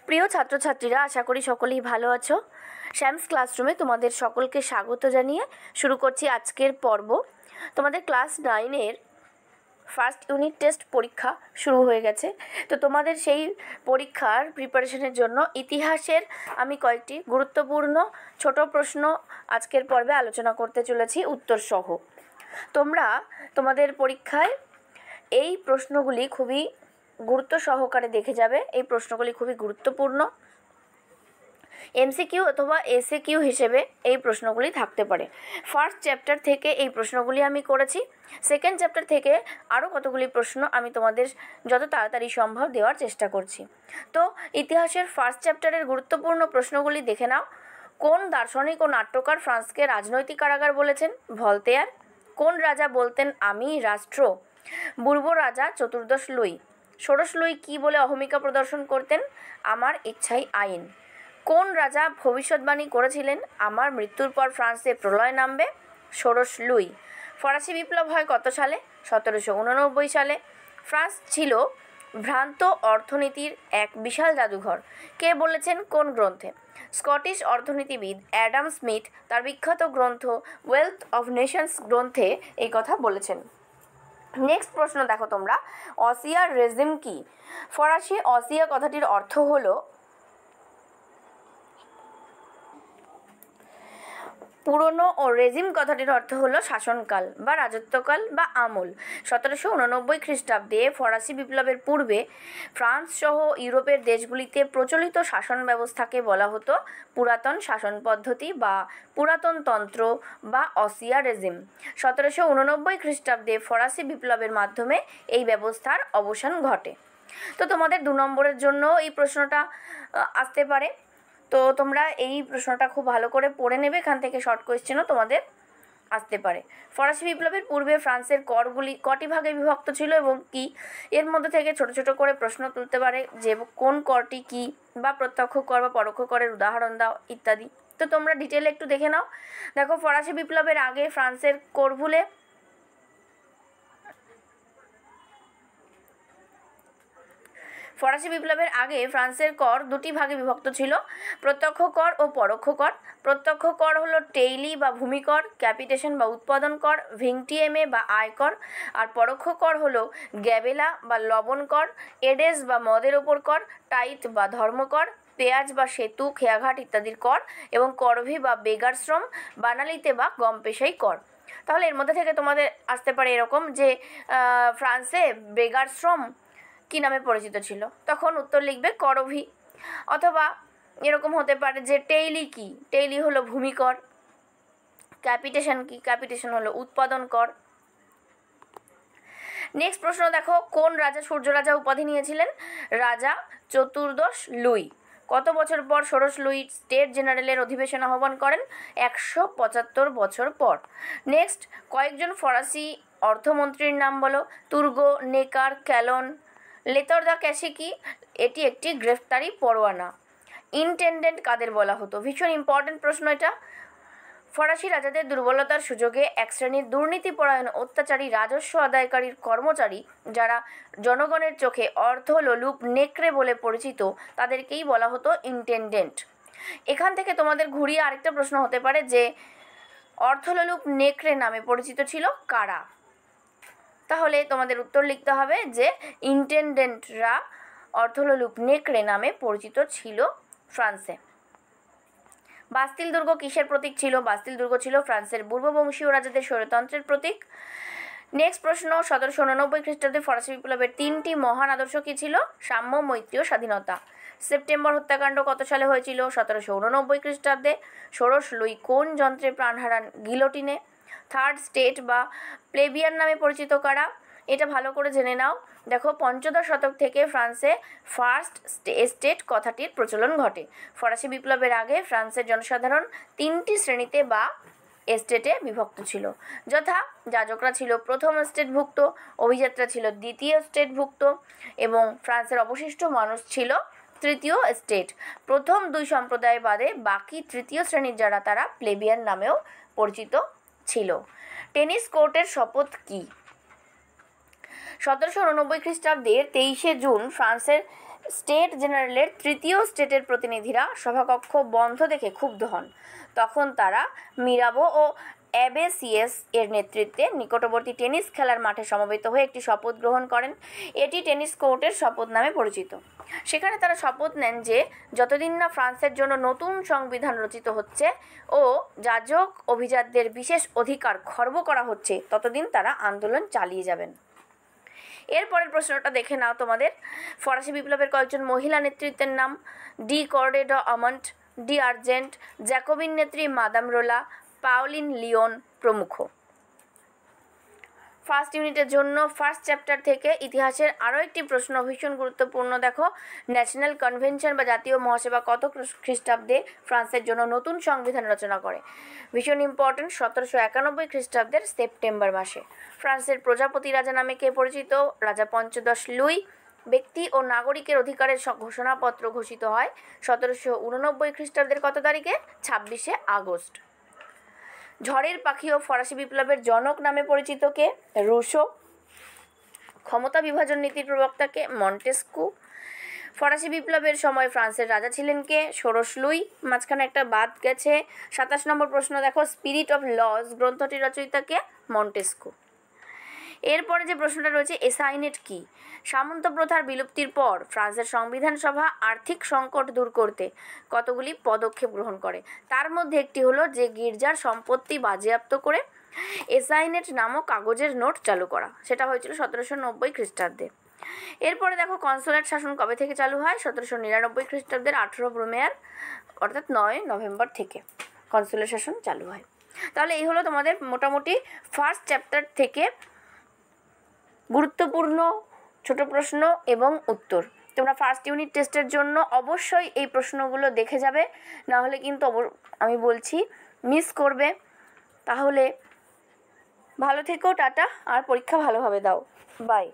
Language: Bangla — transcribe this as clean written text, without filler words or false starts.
প্রিয় ছাত্রছাত্রীরা, আশা করি সকলেই ভালো আছো। শ্যামস ক্লাসরুমে তোমাদের সকলকে স্বাগত জানিয়ে শুরু করছি আজকের পর্ব। তোমাদের ক্লাস 9-এর ফার্স্ট ইউনিট টেস্ট পরীক্ষা শুরু হয়ে গেছে। তো তোমাদের সেই পরীক্ষার প্রিপারেশনের জন্য ইতিহাসের আমি কয়েকটি গুরুত্বপূর্ণ ছোট প্রশ্ন আজকের পর্বে আলোচনা করতে চলেছি উত্তরসহ। তোমরা তোমাদের পরীক্ষায় এই প্রশ্নগুলি খুবই গুরুত্ব সহকারে দেখে যাবে। এই প্রশ্নগুলি খুবই গুরুত্বপূর্ণ। এমসিকিউ অথবা এসএকিউ হিসেবে এই প্রশ্নগুলি থাকতে পারে। ফার্স্ট চ্যাপ্টার থেকে এই প্রশ্নগুলি আমি করেছি। সেকেন্ড চ্যাপ্টার থেকে আরও কতগুলি প্রশ্ন আমি তোমাদের যত তাড়াতাড়ি সম্ভব দেওয়ার চেষ্টা করছি। তো ইতিহাসের ফার্স্ট চ্যাপ্টারের গুরুত্বপূর্ণ প্রশ্নগুলি দেখে নাও। কোন দার্শনিক ও নাট্যকার ফ্রান্সকে রাজনৈতিক কারাগার বলেছেন? ভলতেয়ার। কোন রাজা বলতেন আমি রাষ্ট্র? বুর্বো রাজা চতুর্দশ লুই। ষোড়শ লুই কী বলে অহমিকা প্রদর্শন করতেন? আমার ইচ্ছাই আইন। কোন রাজা ভবিষ্যৎবাণী করেছিলেন আমার মৃত্যুর পর ফ্রান্সে প্রলয় নামবে? ষোড়শ লুই। ফরাসি বিপ্লব হয় কত সালে? 1789 সালে। ফ্রান্স ছিল ভ্রান্ত অর্থনীতির এক বিশাল জাদুঘর। কে বলেছেন? কোন গ্রন্থে? স্কটিশ অর্থনীতিবিদ অ্যাডাম স্মিথ তার বিখ্যাত গ্রন্থ ওয়েলথ অফ নেশনস গ্রন্থে এই কথা বলেছেন। নেক্সট প্রশ্ন দেখো তোমরা, অসিয়া রেজিম কি? ফরাসি অসিয়া কথাটির অর্থ হলো পুরনো ও রেজিম কথাটির অর্থ হলো শাসনকাল বা রাজত্বকাল বা আমল। 1789 খ্রিস্টাব্দে ফরাসি বিপ্লবের পূর্বে ফ্রান্স সহ ইউরোপের দেশগুলিতে প্রচলিত শাসন ব্যবস্থাকে বলা হতো পুরাতন শাসন পদ্ধতি বা পুরাতন তন্ত্র বা অসিয়া রেজিম। 1789 খ্রিস্টাব্দে ফরাসি বিপ্লবের মাধ্যমে এই ব্যবস্থার অবসান ঘটে। তো তোমাদের 2 নম্বরের জন্য এই প্রশ্নটা আসতে পারে। তো তোমরা এই প্রশ্নটা খুব ভালো করে পড়ে নেবে, এখান থেকে শর্ট কোয়েশ্চেনও তোমাদের আসতে পারে। ফরাসি বিপ্লবের পূর্বে ফ্রান্সের করগুলি কটি ভাগে বিভক্ত ছিল এবং কি? এর মধ্যে থেকে ছোট ছোট করে প্রশ্ন তুলতে পারে যে কোন করটি কি, বা প্রত্যক্ষ কর বা পরোক্ষ করের উদাহরণ দাও ইত্যাদি। তো তোমরা ডিটেলে একটু দেখে নাও। দেখো, ফরাসি বিপ্লবের আগে ফ্রান্সের করগুলি ফরাসি বিপ্লবের আগে ফ্রান্সের কর 2টি ভাগে বিভক্ত ছিল, প্রত্যক্ষ কর ও পরোক্ষ কর। প্রত্যক্ষ কর হলো টেইলি বা ভূমিকর, ক্যাপিটেশন বা উৎপাদন কর, ভিংটিয়েমে বা আয়কর। আর পরোক্ষ কর হলো গ্যাবেলা বা লবণ কর, এডেস বা মদের ওপর কর, টাইট বা ধর্মকর, পেঁয়াজ বা সেতু খেয়াঘাট ইত্যাদির কর, এবং করভি বা বেগার শ্রম, বানালিতে বা গম পেশাই কর। তাহলে এর মধ্যে থেকে তোমাদের আসতে পারে এরকম যে ফ্রান্সে বেগার শ্রম কী নামে পরিচিত ছিল? তখন উত্তর লিখবে করভি। অথবা এরকম হতে পারে যে টেইলি কি? টেইলি হলো ভূমিকর। ক্যাপিটেশন কি? ক্যাপিটেশন হলো উৎপাদন কর। নেক্সট প্রশ্ন দেখো, কোন রাজা সূর্য রাজা উপাধি নিয়েছিলেন? রাজা চতুর্দশ লুই। কত বছর পর ষোড়শ লুই স্টেট জেনারেলের অধিবেশন আহ্বান করেন? 175 বছর পর। নেক্সট, কয়েকজন ফরাসি অর্থমন্ত্রীর নাম বলো। তুর্গো, নেকার, ক্যালন। লেতর দ্য ক্যাশে কি? এটি একটি গ্রেফতারি পরোয়ানা। ইনটেন্ডেন্ট কাদের বলা হতো? ভীষণ ইম্পর্টেন্ট প্রশ্ন এটা। ফরাসি রাজাদের দুর্বলতার সুযোগে এক শ্রেণীর দুর্নীতিপরায়ণ অত্যাচারী রাজস্ব আদায়কারীর কর্মচারী, যারা জনগণের চোখে অর্ধলোলুপ নেকড়ে বলে পরিচিত, তাদেরকেই বলা হতো ইনটেন্ডেন্ট। এখান থেকে তোমাদের ঘুরিয়ে আরেকটা প্রশ্ন হতে পারে যে অর্ধলোলুপ নেকড়ে নামে পরিচিত ছিল কারা? তাহলে তোমাদের উত্তর লিখতে হবে যে ইনটেন্ডেন্টরা অর্ধলোলুপ নেকড়ে নামে পরিচিত ছিল ফ্রান্সে। বাস্তিল দুর্গ কিসের প্রতীক ছিল? বাস্তিল দুর্গ ছিল ফ্রান্সের পূর্ববংশীয় রাজাদের স্বৈরতন্ত্রের প্রতীক। নেক্সট প্রশ্ন, 1789 খ্রিস্টাব্দে ফরাসি বিপ্লবের 3টি মহান আদর্শ কী ছিল? সাম্য, মৈত্রী ও স্বাধীনতা। সেপ্টেম্বর হত্যাকাণ্ড কত সালে হয়েছিল? 1789 খ্রিস্টাব্দে। ষোড়শ লুই কোন যন্ত্রে প্রাণ হারান? গিলোটিনে। থার্ড স্টেট বা প্লেবিয়ান নামে পরিচিত কারা? এটা ভালো করে জেনে নাও। দেখো, পঞ্চদশ শতক থেকে ফ্রান্সে ফার্স্ট এস্টেট কথাটির প্রচলন ঘটে। ফরাসি বিপ্লবের আগে ফ্রান্সের জনসাধারণ 3টি শ্রেণীতে বা এস্টেটে বিভক্ত ছিল, যথা যাজকরা ছিল প্রথম এস্টেটভুক্ত, অভিযাত্রা ছিল দ্বিতীয় এস্টেটভুক্ত এবং ফ্রান্সের অবশিষ্ট মানুষ ছিল তৃতীয় এস্টেট। প্রথম 2 সম্প্রদায় বাদে বাকি তৃতীয় শ্রেণীর যারা, তারা প্লেবিয়ান নামেও পরিচিত ছিল। টেনিস কোর্টের শপথ কী? 1789 খ্রিস্টাব্দের 23শে জুন ফ্রান্সের স্টেট জেনারেলের তৃতীয় স্টেটের প্রতিনিধিরা সভাকক্ষ বন্ধ দেখে ক্ষুব্ধ হন। তখন তারা মিরাবো ও অ্যাবেসিয়েস এর নেতৃত্বে নিকটবর্তী টেনিস খেলার মাঠে সমবেত হয়ে একটি শপথ গ্রহণ করেন। এটি টেনিস কোর্টের শপথ নামে পরিচিত। সেখানে তারা শপথ নেন যে যতদিন না ফ্রান্সের জন্য নতুন সংবিধান রচিত হচ্ছে ও যাজক অভিজাতদের বিশেষ অধিকার খর্ব করা হচ্ছে ততদিন তারা আন্দোলন চালিয়ে যাবেন। এরপরের প্রশ্নটা দেখে নাও তোমাদের। ফরাসি বিপ্লবের কয়েকজন মহিলা নেতৃত্বের নাম: ডি কর্ডে আমন্ট, ডি আর্জেন্ট, জ্যাকোবিন নেত্রী মাদাম রোলা, পাওলিন লিওন প্রমুখ। ফার্স্ট ইউনিটের জন্য ফার্স্ট চ্যাপ্টার থেকে ইতিহাসের আরও একটি প্রশ্ন ভীষণ গুরুত্বপূর্ণ। দেখো, ন্যাশনাল কনভেনশন বা জাতীয় মহাসভা কত খ্রিস্টাব্দে ফ্রান্সের জন্য নতুন সংবিধান রচনা করে? ভীষণ ইম্পর্টেন্ট, 1791 খ্রিস্টাব্দের সেপ্টেম্বর মাসে। ফ্রান্সের প্রজাপতি রাজা নামে কে পরিচিত? রাজা পঞ্চদশ লুই। ব্যক্তি ও নাগরিকের অধিকারের ঘোষণাপত্র ঘোষিত হয় 1789 খ্রিস্টাব্দের কত তারিখে? 26শে আগস্ট। ঝড়ের পাখি ও ফরাসি বিপ্লবের জনক নামে পরিচিত কে? রুশো। ক্ষমতা বিভাজন নীতির প্রবক্তাকে? মন্টেস্কু। ফরাসি বিপ্লবের সময় ফ্রান্সের রাজা ছিলেন কে? ষোড়শ লুই। মাঝখানে একটা বাদ গেছে। 27 নম্বর প্রশ্ন দেখো, স্পিরিট অফ লস গ্রন্থটির রচয়িতা কে? মন্টেস্কু। এরপরে যে প্রশ্নটা রয়েছে, এসাইনেট কি? সামন্ত প্রথার বিলুপ্তির পর ফ্রান্সের সংবিধান সভা আর্থিক সংকট দূর করতে কতগুলি পদক্ষেপ গ্রহণ করে। তার মধ্যে একটি হলো যে গির্জার সম্পত্তি বাজেয়াপ্ত করে এসাইনেট নামক কাগজের নোট চালু করা। সেটা হয়েছিল 1790 খ্রিস্টাব্দে। এরপরে দেখো, কনসুলেট শাসন কবে থেকে চালু হয়? 1799 খ্রিস্টাব্দের 18 ব্রুমেয়ার অর্থাৎ 9 নভেম্বর থেকে কনসুলেট শাসন চালু হয়। তাহলে এই হলো তোমাদের মোটামুটি ফার্স্ট চ্যাপ্টার থেকে গুরুত্বপূর্ণ ছোট প্রশ্ন এবং উত্তর। তোমরা ফার্স্ট ইউনিট টেস্টের জন্য অবশ্যই এই প্রশ্নগুলো দেখে যাবে, না হলে কিন্তু আমি বলছি মিস করবে। তাহলে ভালো থেকো, টাটা, আর পরীক্ষা ভালোভাবে দাও, বাই।